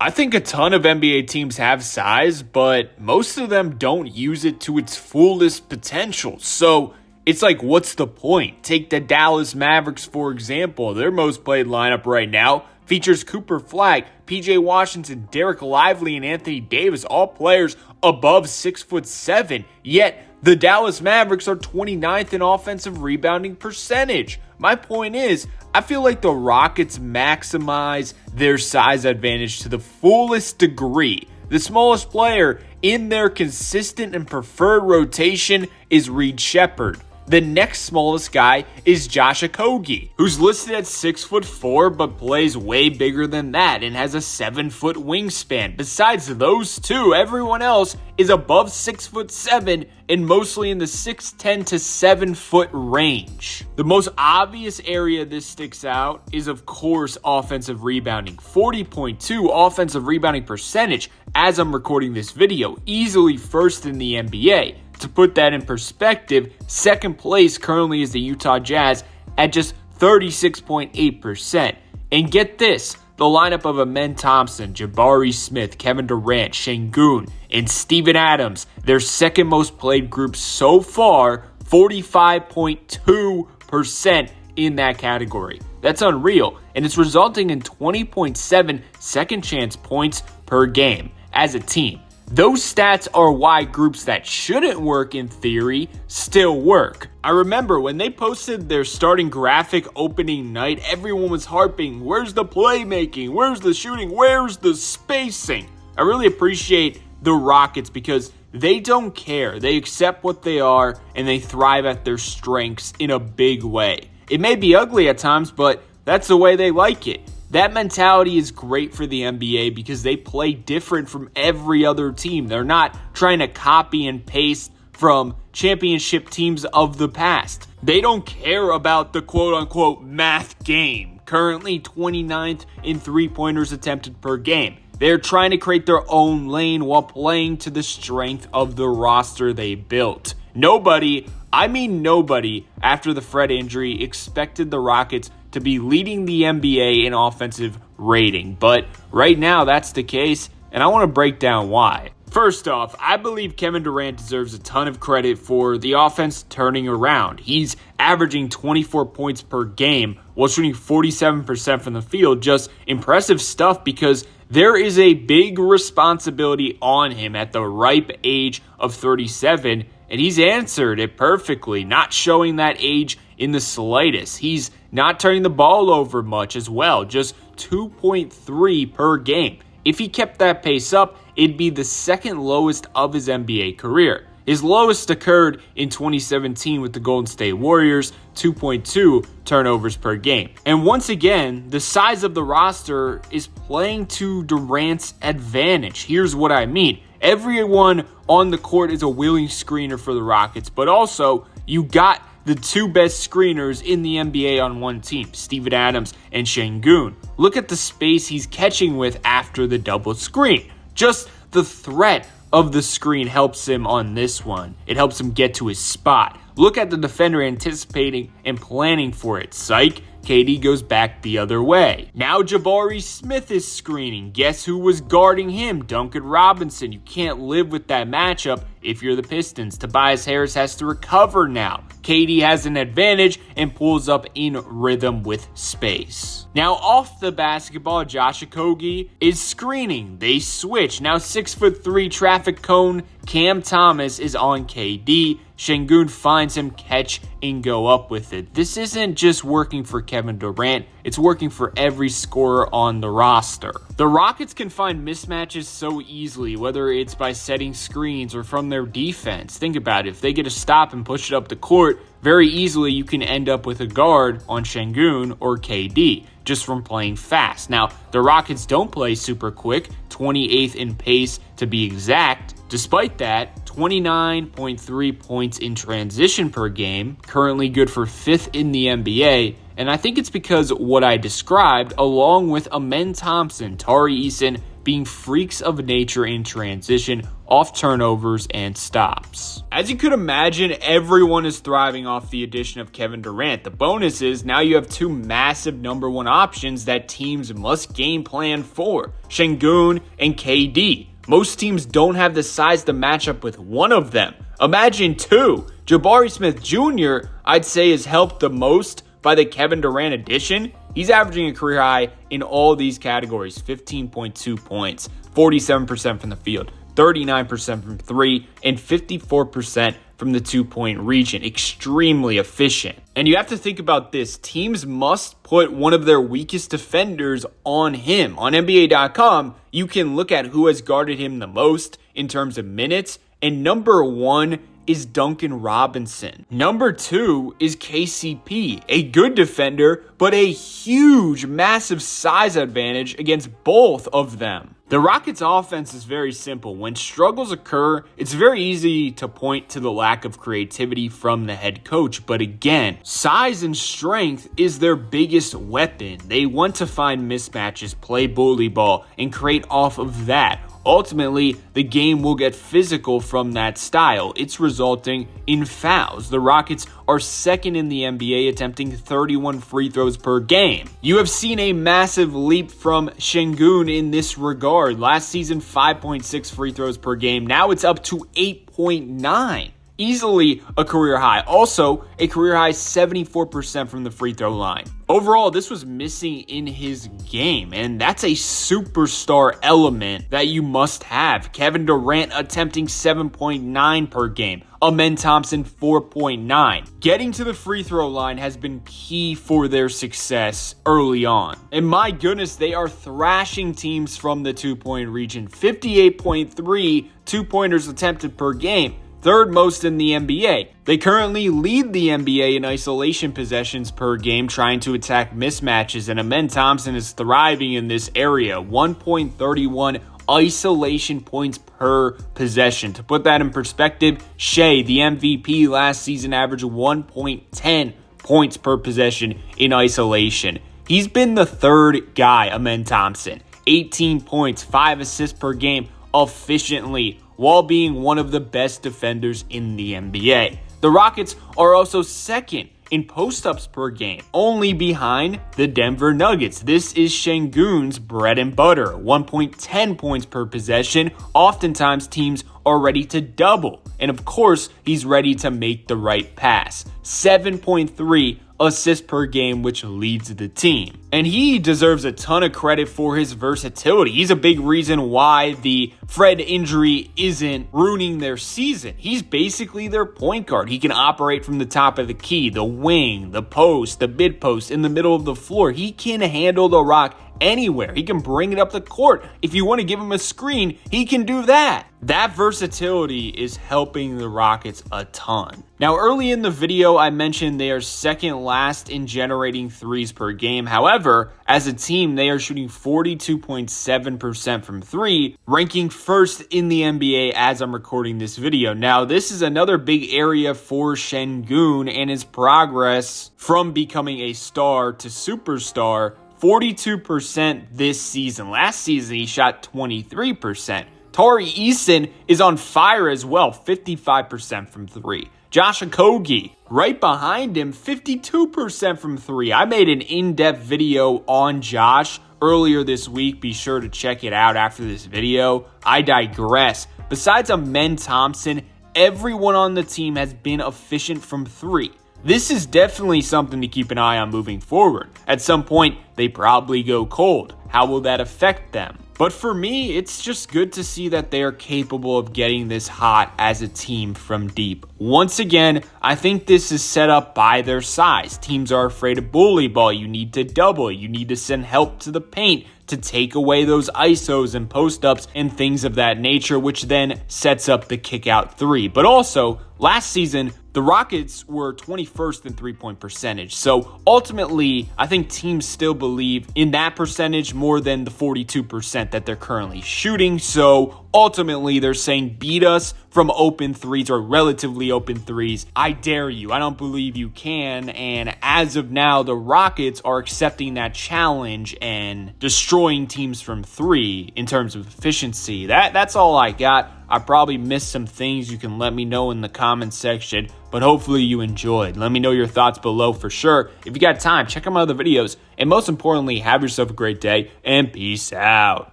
I think a ton of NBA teams have size, but most of them don't use it to its fullest potential. So it's like, what's the point? Take the Dallas Mavericks, for example. Their most played lineup right now features Cooper Flagg, PJ Washington, Derek Lively, and Anthony Davis, all players above 6'7". Yet the Dallas Mavericks are 29th in offensive rebounding percentage. My point is, I feel like the Rockets maximize their size advantage to the fullest degree. The smallest player in their consistent and preferred rotation is Reed Sheppard. The next smallest guy is Josh Okogie, who's listed at 6'4", but plays way bigger than that and has a 7-foot wingspan. Besides those two, everyone else is above 6'7" and mostly in the 6'10" to 7-foot range. The most obvious area this sticks out is, of course, offensive rebounding. 40.2 offensive rebounding percentage as I'm recording this video, easily first in the NBA. To put that in perspective, second place currently is the Utah Jazz at just 36.8%. And get this, the lineup of Amen Thompson, Jabari Smith, Kevin Durant, Şengün, and Steven Adams, their second most played group so far, 45.2% in that category. That's unreal, and it's resulting in 20.7 second chance points per game as a team. Those stats are why groups that shouldn't work in theory still work. I remember when they posted their starting graphic opening night, everyone was harping, where's the playmaking? Where's the shooting? Where's the spacing? I really appreciate the Rockets because they don't care. They accept what they are and they thrive at their strengths in a big way. It may be ugly at times, but that's the way they like it. That mentality is great for the NBA because they play different from every other team. They're not trying to copy and paste from championship teams of the past. They don't care about the quote-unquote math game, currently 29th in three-pointers attempted per game. They're trying to create their own lane while playing to the strength of the roster they built. Nobody, after the Fred injury, expected the Rockets to be leading the NBA in offensive rating. But right now, that's the case, and I want to break down why. First off, I believe Kevin Durant deserves a ton of credit for the offense turning around. He's averaging 24 points per game while shooting 47% from the field. Just impressive stuff because there is a big responsibility on him at the ripe age of 37, and he's answered it perfectly, not showing that age in the slightest. He's not turning the ball over much as well, just 2.3 per game. If he kept that pace up, it'd be the second lowest of his NBA career. His lowest occurred in 2017 with the Golden State Warriors, 2.2 turnovers per game. And once again, the size of the roster is playing to Durant's advantage. Here's what I mean. Everyone on the court is a willing screener for the Rockets, but also you got the two best screeners in the NBA on one team, Steven Adams and Şengün. Look at the space he's catching with after the double screen. Just the threat of the screen helps him on this one. It helps him get to his spot. Look at the defender anticipating and planning for it. Psych, KD goes back the other way. Now Jabari Smith is screening. Guess who was guarding him? Duncan Robinson. You can't live with that matchup if you're the Pistons. Tobias Harris has to recover now. KD has an advantage and pulls up in rhythm with space. Now off the basketball, Josh Okogie is screening. They switch. Now 6'3" traffic cone. Cam Thomas is on KD. Şengün finds him, catch, and go up with it. This isn't just working for Kevin Durant, it's working for every scorer on the roster. The Rockets can find mismatches so easily, whether it's by setting screens or from their defense. Think about it. If they get a stop and push it up the court, very easily you can end up with a guard on Şengün or KD just from playing fast. Now, the Rockets don't play super quick, 28th in pace to be exact. Despite that, 29.3 points in transition per game, currently good for 5th in the NBA, and I think it's because what I described, along with Amen Thompson, Tari Eason, being freaks of nature in transition, off turnovers, and stops. As you could imagine, everyone is thriving off the addition of Kevin Durant. The bonus is now you have two massive number one options that teams must game plan for, Şengün and KD. Most teams don't have the size to match up with one of them. Imagine two. Jabari Smith Jr., I'd say, is helped the most by the Kevin Durant addition. He's averaging a career high in all these categories, 15.2 points, 47% from the field, 39% from three, and 54% from the 2-point region. Extremely efficient. And you have to think about this. Teams must put one of their weakest defenders on him. On NBA.com, you can look at who has guarded him the most in terms of minutes, and number one is Duncan Robinson. Number two is KCP, a good defender, but a huge, massive size advantage against both of them. The Rockets' offense is very simple. When struggles occur, it's very easy to point to the lack of creativity from the head coach. But again, size and strength is their biggest weapon. They want to find mismatches, play bully ball, and create off of that. Ultimately, the game will get physical from that style. It's resulting in fouls. The Rockets are second in the NBA, attempting 31 free throws per game. You have seen a massive leap from Şengün in this regard. Last season, 5.6 free throws per game. Now it's up to 8.9. Easily a career high. Also, a career high 74% from the free throw line. Overall, this was missing in his game, and that's a superstar element that you must have. Kevin Durant attempting 7.9 per game. Amen Thompson 4.9. Getting to the free throw line has been key for their success early on. And my goodness, they are thrashing teams from the 2-point region. 58.3 two-pointers attempted per game. Third most in the NBA. They currently lead the NBA in isolation possessions per game, trying to attack mismatches, and Amen Thompson is thriving in this area. 1.31 isolation points per possession. To put that in perspective, Shea, the MVP last season, averaged 1.10 points per possession in isolation. He's been the third guy, Amen Thompson. 18 points, 5 assists per game efficiently, while being one of the best defenders in the NBA. The Rockets are also second in post-ups per game, only behind the Denver Nuggets. This is Şengün's bread and butter, 1.10 points per possession. Oftentimes, teams are ready to double, and of course, he's ready to make the right pass. 7.3 assists per game, which leads the team. And he deserves a ton of credit for his versatility. He's a big reason why the Fred injury isn't ruining their season. He's basically their point guard. He can operate from the top of the key, the wing, the post, the mid post, in the middle of the floor. He can handle the rock anywhere. He can bring it up the court. If you want to give him a screen, he can do that. That versatility is helping the Rockets a ton. Now, early in the video, I mentioned they are second last in generating threes per game. However, as a team, they are shooting 42.7% from three, ranking first in the NBA as I'm recording this video. Now, this is another big area for Şengün and his progress from becoming a star to superstar. 42% this season. Last season, he shot 23%. Tari Eason is on fire as well, 55% from three. Josh Okogie, right behind him, 52% from three. I made an in-depth video on Josh earlier this week. Be sure to check it out after this video. I digress. Besides Amen Thompson, everyone on the team has been efficient from three. This is definitely something to keep an eye on moving forward. At some point, they probably go cold. How will that affect them? But for me, it's just good to see that they are capable of getting this hot as a team from deep. Once again, I think this is set up by their size. Teams are afraid of bully ball. You need to double. You need to send help to the paint to take away those ISOs and post-ups and things of that nature, which then sets up the kick-out three. But also, last season, the Rockets were 21st in three-point percentage. So ultimately, I think teams still believe in that percentage more than the 42% that they're currently shooting. So ultimately, they're saying beat us from open threes or relatively open threes. I dare you. I don't believe you can. And as of now, the Rockets are accepting that challenge and destroying teams from three in terms of efficiency. That's all I got. I probably missed some things. You can let me know in the comments section, but hopefully you enjoyed. Let me know your thoughts below for sure. If you got time, check out my other videos. And most importantly, have yourself a great day and peace out.